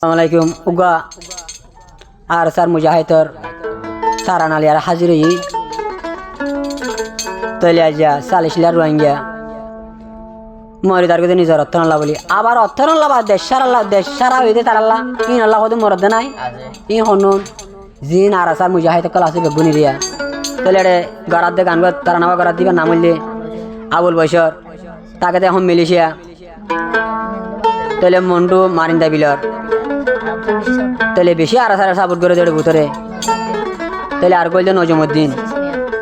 আসসালামাইকুম উগা আর স্যার মুজাহিদর সারান আলী আর হাজির হই তৈলি আজা সালিশিলার রোহিঙ্গা মরিদার কিন্তু নিজের অর্থনল্লা বলি আবার অর্থনল্লা বা দেশ সারা হইতে তারাল্লা ইন আল্লাহ কত মরদ নাই ই হনুন জিন আর স্যার মুজাহিদ কল আছে বেগুনি রিয়া তৈলে গড়াত দে গান তারা নামা গড়াত দিবা নামলে আবুল বৈশর তাকে এখন মিলিশিয়া তৈলে মন্ডু মারিন্দা বিলর তাহলে বেশি আর সাপোর্ট করে দেড় ভিতরে তাহলে আর বললে নজমুদ্দিন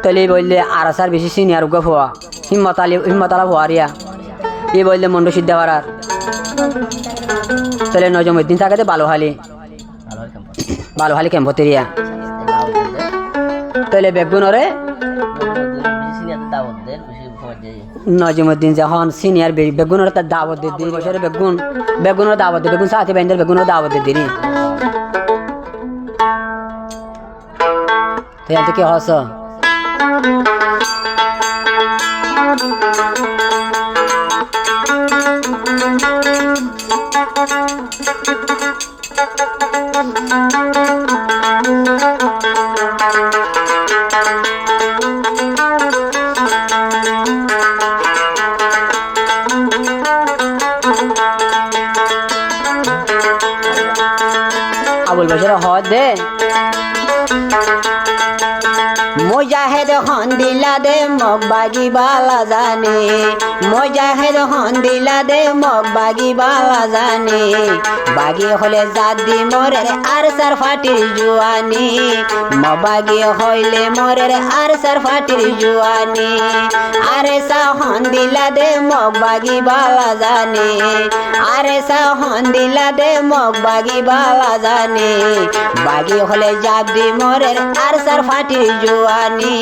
তাহলে বললে আর বেশি সিনিয়র উগা হওয়া হিম্মত আলা হওয়ারিয়া এই বললে মন্ডু সিদ্ধা পারার তাহলে নজমুদ্দিন থাকে ভালো হালি ক্যাম্পতেরিয়া তাহলে বেগুনরে নজমুদ্দিন যখন সিনিয়র বেগুনের তার দাওয়াত দিয়ে দিন বছরে বেগুনের দাওয়াত দিয়ে বেগুন সাথে ব্যান্ডের বেগুনের দাওয়াত দিয়ে দিন তো কি হস আবুল বছর হদ দে মুজাহিদ হন দিলা দে মগ বাগি বালা জানে মুজাহিদ হন দিলা দে মগ বাগি বালা জানে বাগি হলে জাদি মরের আর সার ফাটির জুয়ানি মবাগি হইলে মরের আর সার ফাটির জুয়ানি আরে সা হন দিলা দে মগ বাগি বালা জানে আরে সা হন দিলা দে মগ বাগি বালা জানে বাগি হলে জাদি মরের আর সার ফাটির জুয়ানি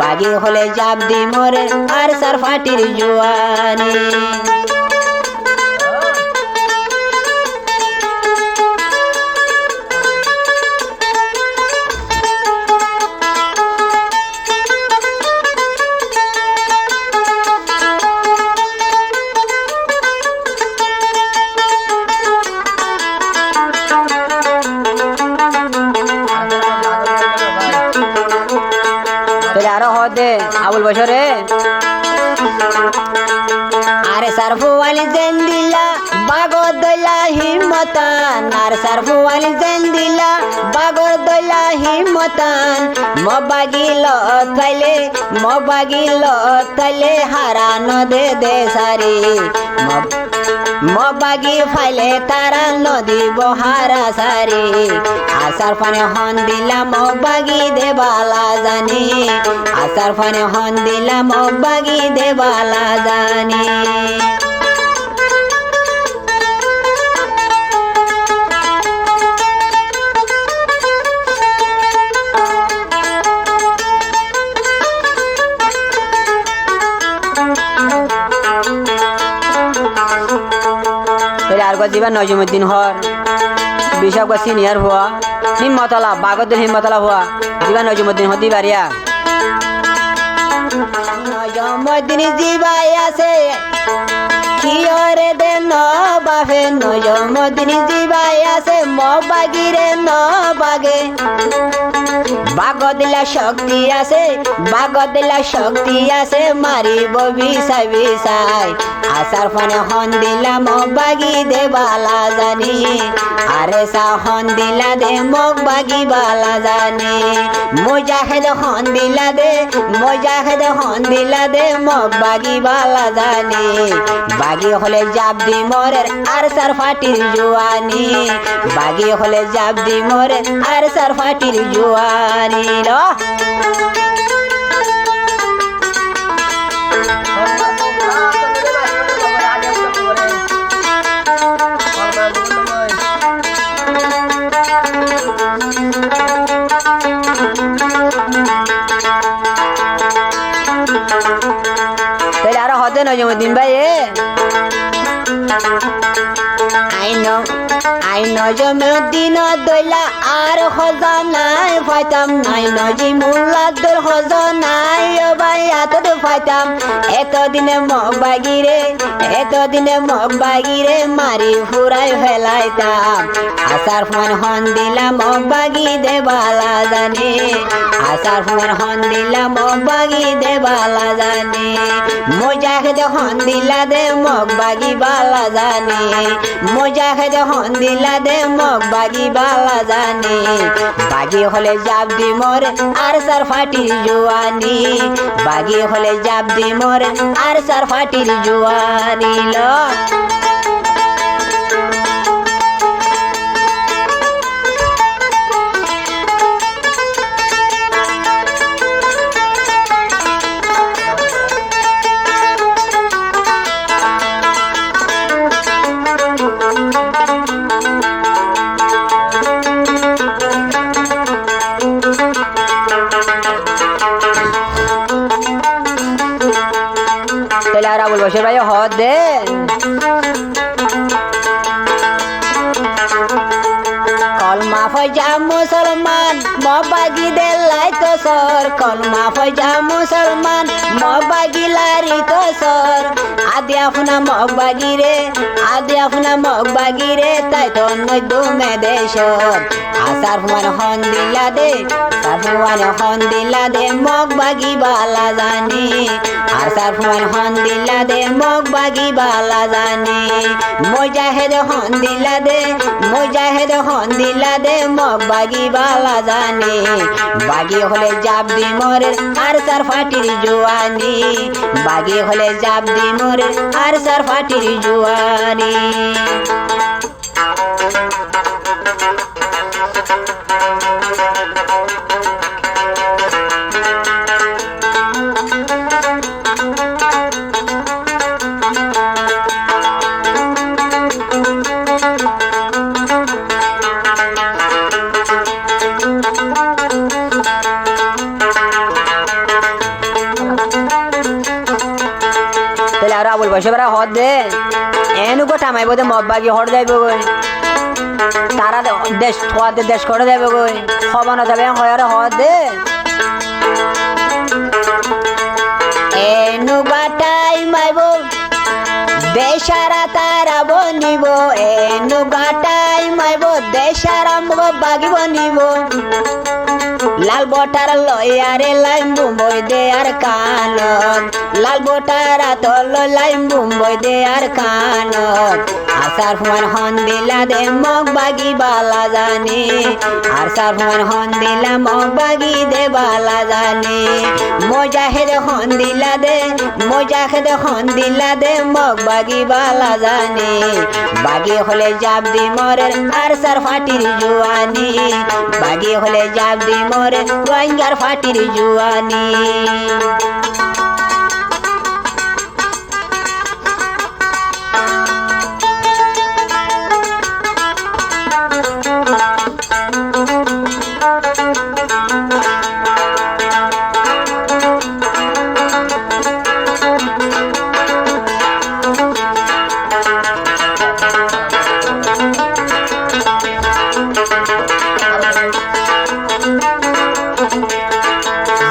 বাগি হলে জাবদি মরে আর সার ফাটির জুয়ানি আবুল বছরে আরে সারফুয়ালি জেন্দিলা বাগর দইলা হিম্মতান আর সারফুয়ালি জেন্দিলা বাগর দইলা হিম্মতান মবাগিল তাইলে হারানো দে সারি মবাগি ফাইলে তারা নদী বহারা সারি আসার ফানে হন দিলা মবাগি দেবালা জানি আসার ফানে হন দিলা মবাগি দেবালা জানি আর জীবন নজমুদ্দিন হর বিশাখ সিনিয়র হওয়া হিম্মতলা বাগদের হিম্মতলা হওয়া জীবন নজমুদ্দিন হতে পারিয়া নজমুদ্দিন জীবাই আছে কিয়রে দে নবাফে নজমুদ্দিন জীবাই আছে মবাগিরে নবাগে বাগদিলা শক্তি আছে মারিব বিষাই আসার ফানে হন দিলা মগবাগি দে বালা জানি আরে সা হন দিলা দে মগবাগি বালা জানি মুজাহিদ হন দিলা দে মগবাগি বালা জানি বাগি হলে জাবদি মরের আর সার ফাটির জুয়ানি বাগি হলে জাবদি মরের আর সার ফাটির জুয়ানি লো আরো হতে নজমুদ্দিন ভাই নাই নজমে দিন দইলা আর খজানাই ফাইতাম নাই নজি মুল্লাদের খজানাই ও ভাই এত ফাইতাম এতদিনে মগ বাগিরে মারি ফুরাই ফেলাইতাম আসার ফোন হন দিলাম মগ বাগি দে বালা জানে আসার ফোন হন দিলাম মগ বাগি দে বালা জানে মুজাহিদ হন দিলা দে মগ বাগি বালা জানে মুজাহিদ হন দিলা দে মগ বাগি বালা জানে বাগি হলে জাপ দি মোর আর সার ফাটির জুয়ানি বাগি হলে জাপ দি মোর আর সার ফাটির জুয়ানি লো আবুল বশির ভাই হদ দে কলমা ফয়জা মুসলমান মবাগি দেলাই তো সর কলমা ফয়জা মুসলমান মবাগি লারি তো সর আদি আপনা মগবাগি রে তাই তো নদু মে দেশর আসার হুয়ান হন দিলা দে সারহুয়ান হন দিলা দে মগবাগি বালা জানে আর সারহুয়ান হন দিলা দে মগবাগি বালা জানে মুজাহিদ হন দিলা দে মগবাগি বালা জানে বাগি হলে জাপ দি মোরে আর সার ফাটির জুয়ানি বাগি হলে জাপ দি মোরে আর সার ফাটির জুয়ানি আবুল বসে বেড়া হদ দে এনু গোটামাই বোধে মগবাগি হট যাইব গই তারা দেশ থোয়াতে দেশ করে যাইব গই খবানো যাবে হয়ারে হদ দে এনু গাটাই মাইব দেশারা তারা বনিব এনু গাটাই মাইব দেশারা বাগিব নিব লাল বটার লয়ারে লাইম বুম্বই দে আর কানত লাল বটারা তল লাইম বুম্বই দে আর কানত আসার হুয়ান হন দিলা দে মগবাগি বালা জানে আর সার হুয়ান হন দিলা মগবাগি দে বালা জানে মুজাহিদ হন দিলা দে মগবাগি বালা জানে বাগি হলে জাপ দি মোরে আর সার ফাটির জুয়ানি বাগি হলে জাপ দি মোরে রোহিঙ্গার ফাটির জুয়ানি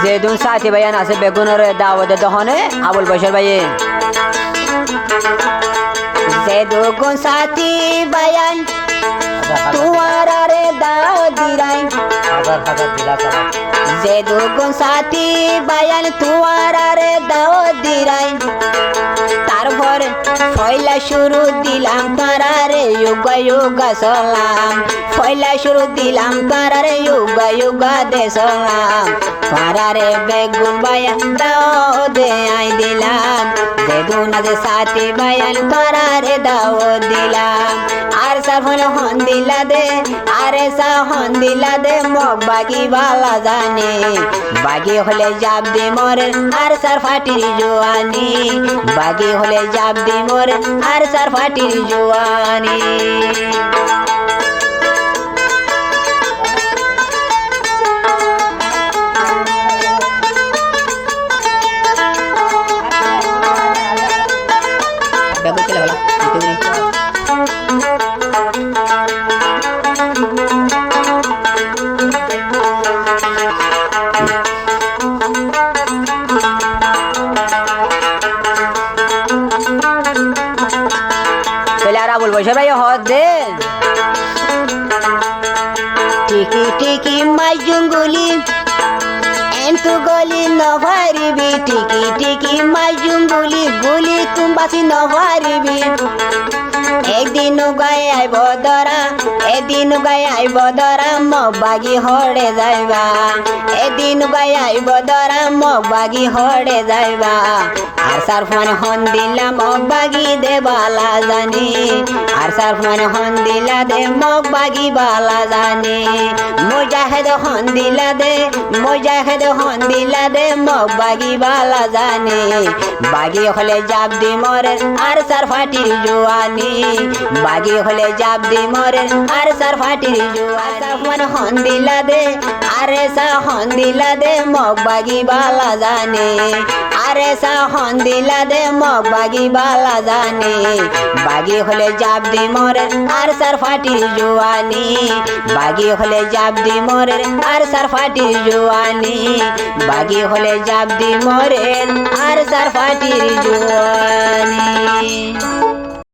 যেদুন সাথী ভাইয়ান আছে বেগুনের দাওয়াতে দহনে আবুল বশির ভাই যেদুন সাথী ভাইয়ান তুয়ারে দাও দিরাই যেদুন সাথী ভাইয়ান তুয়ারে দাও দিরাই তারপর পয়লা শুরু দিলাম তারারে যুগ যুগ সালাম পয়লা শুরু দিলাম তারারে যুগ যুগ দে সালাম তারারে বেগুন বায়ান দাও দে আই দিলাম বেগুন দে সাথী বায়ান তারারে দাও দিলাম আর সাফল হন দিলা দে আরে সা হন দিলা দে মগবাগি বালা জানে বাগি হলে জাপ দি মোরে আর সার ফাটির জুয়ানি বাগি হলে জাপ দি মোরে আর সার ফাটির জুয়ানি টিকি টিকি মাই জঙ্গুলি এন্তু গলি নভারিবি টিকি টিকি মাই জঙ্গুলি গুলি তুমবাসি নভারিবি একদিন গায়ে আইব দরা এদিন গায়ে আইব দরা মগ বাগি হড়ে যাইবা এদিন গায়ে আইব দরা মগ বাগি হড়ে যাইবা আর সার্ফ মানে হন দিলা মগ বাগি দে বালা জানি আর সার্ফ মানে হন দিলা দে মগ বাগি বালা জানি মুজাহিদ হন দিলা দে মুজাহিদ হন দিলা দে মগ বাগি বালা জানি বাগি হলে জাপ দি মরে আর সার ফাটির জোয়ানি বাগি হলে জাপ দি মরে আর সার ফাটির জোয়ানি মানে হন দিলা দে আরে সা হন দিলা দে মগ বাগি বালা জানি আরে সা হন দিলা দে মগ বাগি বালা জানি বাগি হলে জাপ দি মরে আর সার ফাটির জোয়ানি বাগি হলে জাপ দি মরে আর সার ফাটির জোয়ানি বাগি হলে জাপ দি মরে আর সার ফাটির জোয়ানি